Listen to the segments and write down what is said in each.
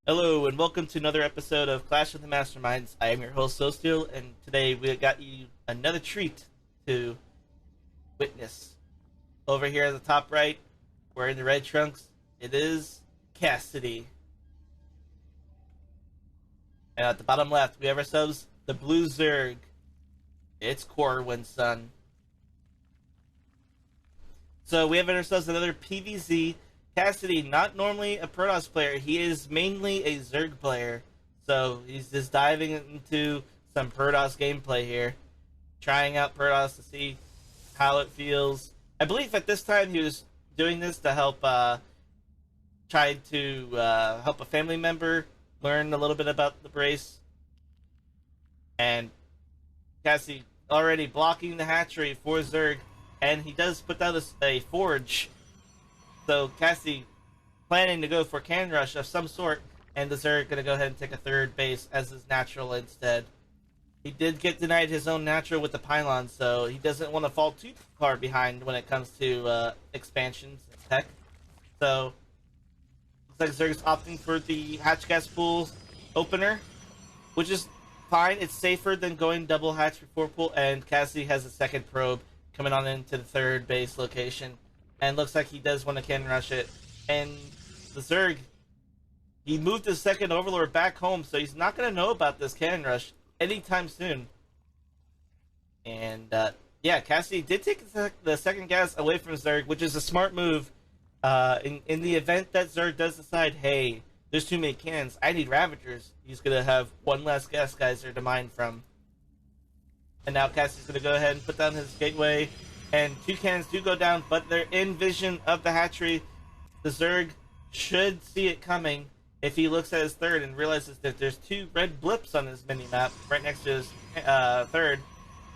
Hello and welcome to another episode of Clash of the Masterminds. I am your host SeoULStEaL, and today we got you another treat to witness. Over here at the top right, wearing the red trunks, it is Cassidy. And at the bottom left, we have ourselves the blue Zerg. It's CorwinSun. So we have ourselves another PvZ. Cassidy, not normally a Protoss player, he is mainly a Zerg player. So he's just diving into some Protoss gameplay here, trying out Protoss to see how it feels. I believe at this time he was doing this to help try to help a family member learn a little bit about the race. And Cassidy already blocking the hatchery for Zerg, and he does put down a forge. So Cassidy planning to go for cannon rush of some sort, and the Zerg going to go ahead and take a third base as his natural instead. He did get denied his own natural with the pylon, so he doesn't want to fall too far behind when it comes to expansions and tech. So looks like Zerg's opting for the hatch gas pool opener, which is fine. It's safer than going double hatch before pool, and Cassidy has a second probe coming on into the third base location. And looks like he does want to cannon rush it. And the Zerg, he moved his second Overlord back home, so he's not going to know about this cannon rush anytime soon. And, yeah, Cassidy did take the second gas away from Zerg, which is a smart move. In the event that Zerg does decide, hey, there's too many cannons, I need Ravagers, he's going to have one less gas geyser to mine from. And now Cassidy's going to go ahead and put down his gateway. And two cannons do go down, but they're in vision of the hatchery. The Zerg should see it coming if he looks at his third and realizes that there's two red blips on his mini-map right next to his third.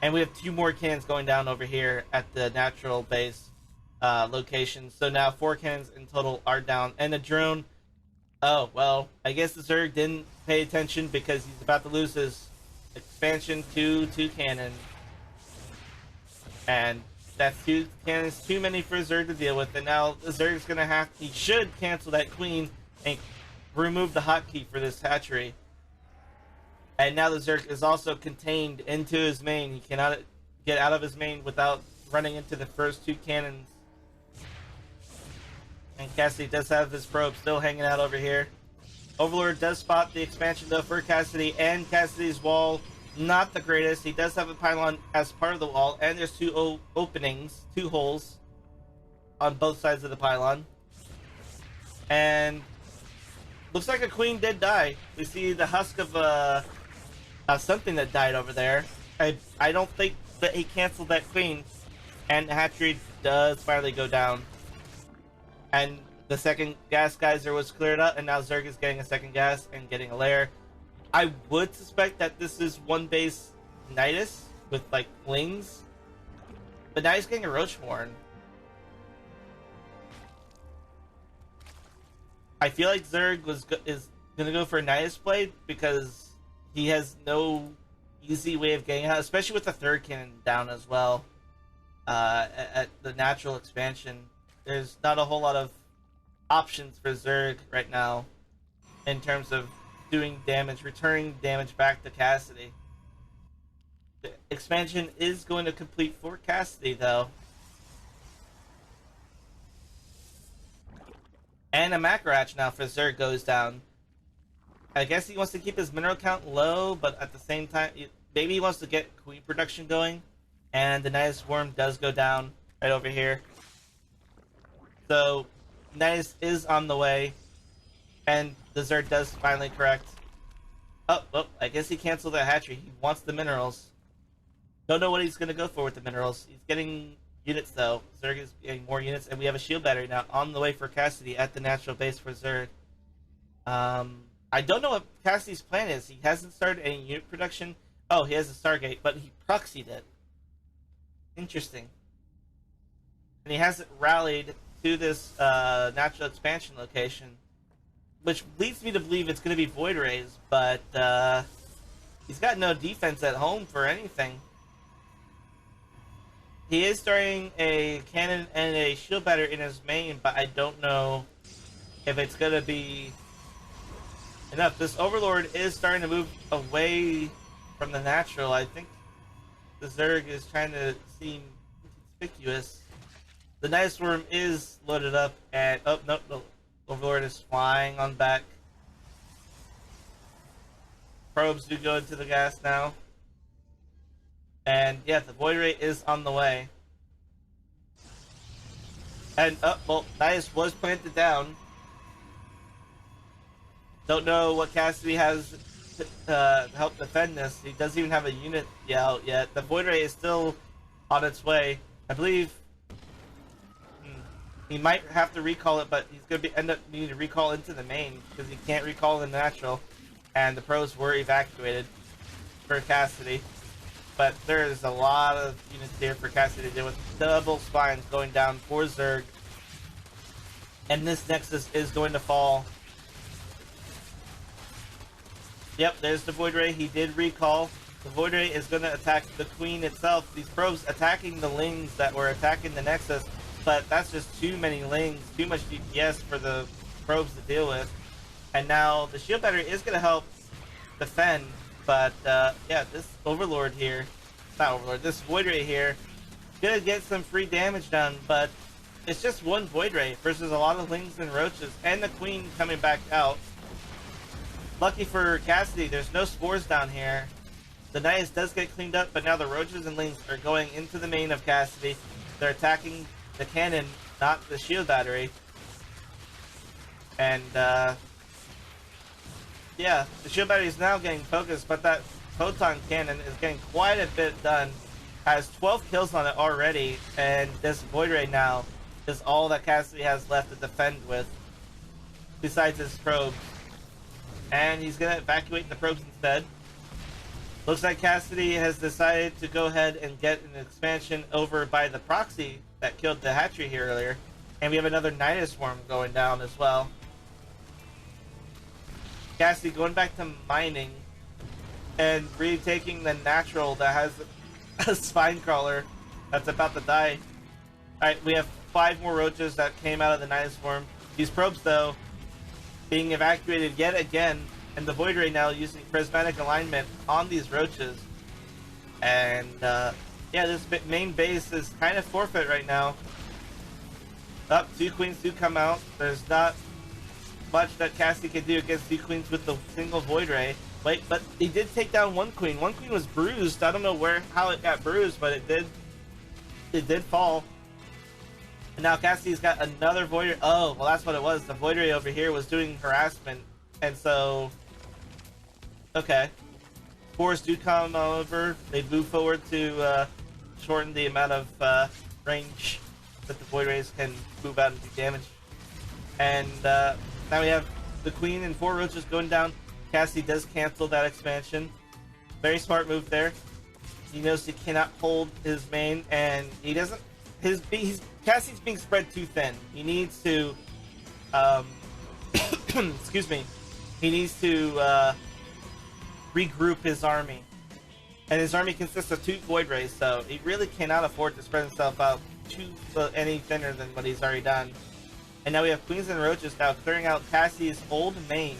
And we have two more cannons going down over here at the natural base location. So now 4 cannons in total are down. And the drone, oh, well, I guess the Zerg didn't pay attention because he's about to lose his expansion to 2 cannons. And that's 2 cannons too many for Zerg to deal with, and now the Zerg's gonna he should cancel that queen and remove the hotkey for this hatchery. And now the Zerg is also contained into his main. He cannot get out of his main without running into the first 2 cannons. And Cassidy does have his probe still hanging out over here. Overlord does spot the expansion though for Cassidy, and Cassidy's wall not the greatest. He does have a pylon as part of the wall, and there's 2 openings, 2 holes on both sides of the pylon. And looks like a queen did die. We see the husk of something that died over there. I don't think that he canceled that queen, and the hatchery does finally go down. And the second gas geyser was cleared up, and now Zerg is getting a second gas and getting a lair. I would suspect that this is one base Nidus with like wings, but now he's getting a Roachhorn. I feel like Zerg is gonna go for a Nidus blade because he has no easy way of getting out, especially with the third cannon down as well. At the natural expansion, there's not a whole lot of options for Zerg right now in terms of doing damage, returning damage back to Cassidy. The expansion is going to complete for Cassidy though. And a macro hatch now for Zerg goes down. I guess he wants to keep his mineral count low, but at the same time, maybe he wants to get queen production going. And the Nidus Worm does go down right over here. So Nidus is on the way. And the Zerg does finally correct. Oh, well, I guess he canceled the hatchery. He wants the minerals. Don't know what he's going to go for with the minerals. He's getting units, though. Zerg is getting more units. And we have a shield battery now on the way for Cassidy at the natural base for Zerg. I don't know what Cassidy's plan is. He hasn't started any unit production. Oh, he has a Stargate, but he proxied it. Interesting. And he hasn't rallied to this natural expansion location, which leads me to believe it's going to be Void Rays, but he's got no defense at home for anything. He is starting a cannon and a shield battery in his main, but I don't know if it's going to be enough. This Overlord is starting to move away from the natural. I think the Zerg is trying to seem conspicuous. The Night Swarm is loaded up, and oh no, the Overlord is flying on back. Probes do go into the gas now, and yeah, the Void Ray is on the way. And well, Nice was planted down. Don't know what Cassidy has to help defend this. He doesn't even have a unit out yet. The Void Ray is still on its way. I believe he might have to recall it, but he's going to end up needing to recall into the main because he can't recall in the natural. And the pros were evacuated for Cassidy. But there's a lot of units here for Cassidy to deal with. Double spines going down for Zerg. And this Nexus is going to fall. Yep, there's the Void Ray. He did recall. The Void Ray is going to attack the Queen itself. These probes attacking the Lings that were attacking the Nexus. But that's just too many Lings. Too much DPS for the probes to deal with. And now the shield battery is going to help defend. But yeah, this Overlord here, not Overlord, this Void Ray here, gonna get some free damage done, but it's just one Void Ray versus a lot of Lings and Roaches, and the Queen coming back out. Lucky for Cassidy, there's no spores down here. The Nihilus does get cleaned up, but now the Roaches and Lings are going into the main of Cassidy. They're attacking the cannon, not the shield battery. And yeah, the shield battery is now getting focused, but that photon cannon is getting quite a bit done. Has 12 kills on it already, and this Void Ray now is all that Cassidy has left to defend with, besides his probes. And he's gonna evacuate the probes instead. Looks like Cassidy has decided to go ahead and get an expansion over by the proxy that killed the hatchery here earlier. And we have another Nidus Swarm going down as well. Cassidy going back to mining and retaking the natural that has a spine crawler that's about to die. Alright, we have 5 more roaches that came out of the Nidus Swarm. These probes, though, being evacuated yet again, and the Void Ray now using prismatic alignment on these roaches. And yeah, this main base is kind of forfeit right now. Up, 2 queens do come out. There's not much that Cassidy can do against 2 queens with the single Void Ray. Wait, but he did take down 1 queen. 1 queen was bruised. I don't know how it got bruised, but it did fall. And now Cassidy's got another Void Ray. Oh, well, that's what it was. The Void Ray over here was doing harassment, and so okay, spores do come over. They move forward to shorten the amount of range that the Void Rays can move out and do damage. And now we have the Queen and 4 roaches going down. Cassidy does cancel that expansion. Very smart move there. He knows he cannot hold his main, and he doesn't. Cassidy's being spread too thin. He needs to, excuse me. He needs to regroup his army, and his army consists of 2 Void Rays, so he really cannot afford to spread himself out any thinner than what he's already done. And now we have Queens and Roaches now clearing out Cassidy's old main,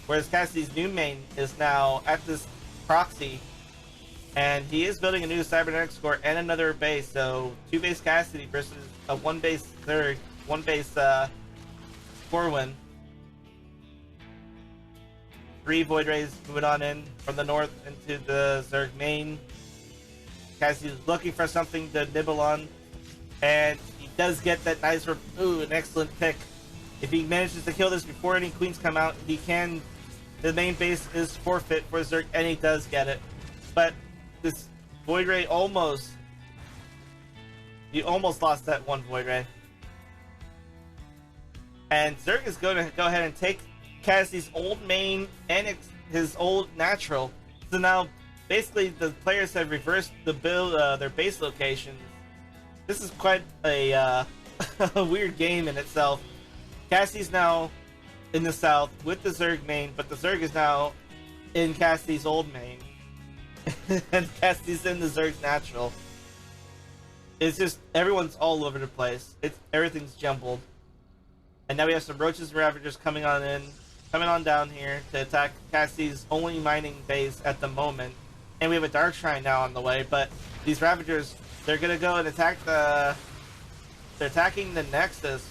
whereas Cassidy's new main is now at this proxy, and he is building a new cybernetics core and another base. So 2 base Cassidy versus a 1 base Zerg, 1 base Corwin. 3 Void Rays moving on in from the north into the Zerg main. Cassidy's looking for something to nibble on, and he does get that nice, ooh, an excellent pick. If he manages to kill this before any queens come out, he can. The main base is forfeit for Zerg, and he does get it. But this Void Ray he almost lost that 1 Void Ray. And Zerg is going to go ahead and take Cassidy's old main and his old natural. So now, basically, the players have reversed the build, their base locations. This is quite a weird game in itself. Cassidy's now in the south with the Zerg main, but the Zerg is now in Cassidy's old main. And Cassidy's in the Zerg's natural. It's just, everyone's all over the place. Everything's jumbled. And now we have some Roaches and Ravagers coming on in. coming on down here to attack Cassidy's only mining base at the moment. And we have a Dark Shrine now on the way, but these Ravagers, they're gonna go and attack the... They're attacking the Nexus.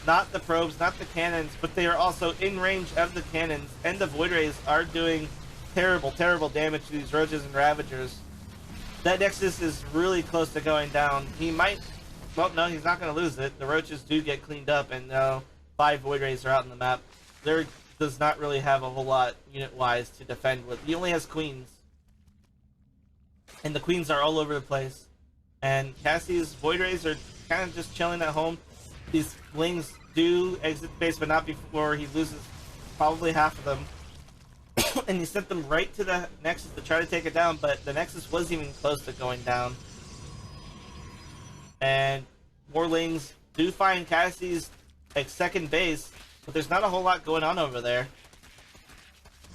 Not the probes, not the cannons, but they are also in range of the cannons, and the Void Rays are doing terrible, terrible damage to these Roaches and Ravagers. That Nexus is really close to going down. He might... Well, no, he's not going to lose it. The Roaches do get cleaned up, and now 5 Void Rays are out on the map. There does not really have a whole lot, unit-wise, to defend with. He only has Queens. And the Queens are all over the place. And Cassie's Void Rays are kind of just chilling at home. These Lings do exit the base, but not before he loses probably half of them. And he sent them right to the Nexus to try to take it down, but the Nexus wasn't even close to going down. And more Lings do find Cassie's second base, but there's not a whole lot going on over there.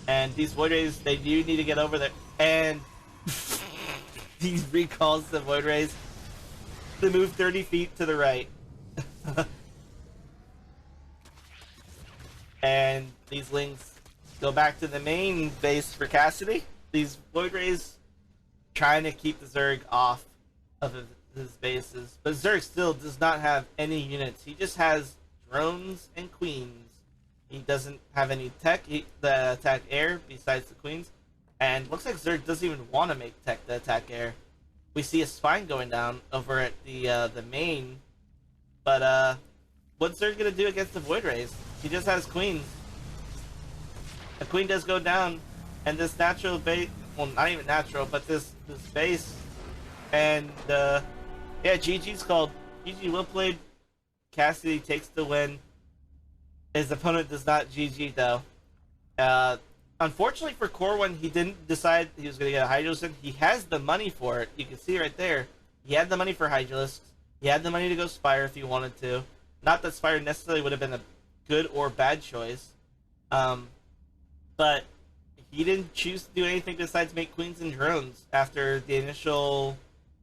And these Void Rays, they do need to get over there. And he recalls the Void Rays to move 30 feet to the right. And these Lings go back to the main base for Cassidy. These Void Rays trying to keep the Zerg off of his bases. But Zerg still does not have any units. He just has drones and Queens. He doesn't have any tech that attack air besides the Queens. And looks like Zerg doesn't even want to make tech that attack air. We see a spine going down over at the main. But what's Zerg gonna do against the Void Rays? He just has Queens. The Queen does go down, and this natural base, well, not even natural, but this base, and yeah, GG's called. GG well played. Cassidy takes the win. His opponent does not GG though. Unfortunately for Corwin, he didn't decide he was going to get a Hydralisk. He has the money for it. You can see right there. He had the money for Hydralisks. He had the money to go Spire if he wanted to. Not that Spire necessarily would have been a good or bad choice. But he didn't choose to do anything besides make Queens and drones after the initial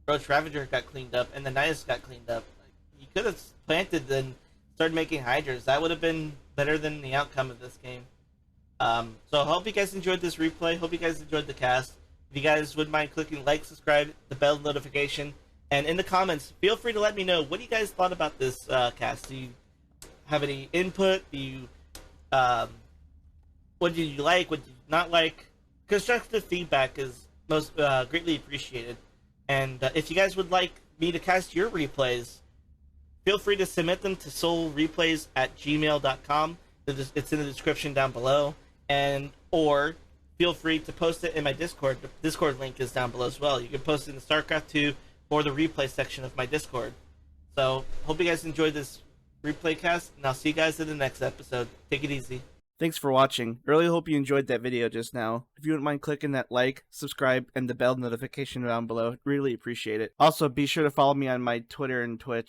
Roach Ravager got cleaned up and the Nidus got cleaned up. He could have planted and started making Hydras. That would have been better than the outcome of this game. So I hope you guys enjoyed this replay. Hope you guys enjoyed the cast. If you guys wouldn't mind clicking like, subscribe, the bell notification, and in the comments, feel free to let me know what you guys thought about this cast. Do you have any input? Do you, what did you like? What did you not like? Constructive feedback is most greatly appreciated. And if you guys would like me to cast your replays, feel free to submit them to seoulreplays@gmail.com. It's in the description down below. And or feel free to post it in my Discord. The Discord link is down below as well. You can post it in the StarCraft 2 or the replay section of my Discord. So hope you guys enjoyed this replay cast, and I'll see you guys in the next episode. Take it easy. Thanks for watching. I really hope you enjoyed that video just now. If you wouldn't mind clicking that like, subscribe, and the bell notification down below, really appreciate it. Also, be sure to follow me on my Twitter and Twitch.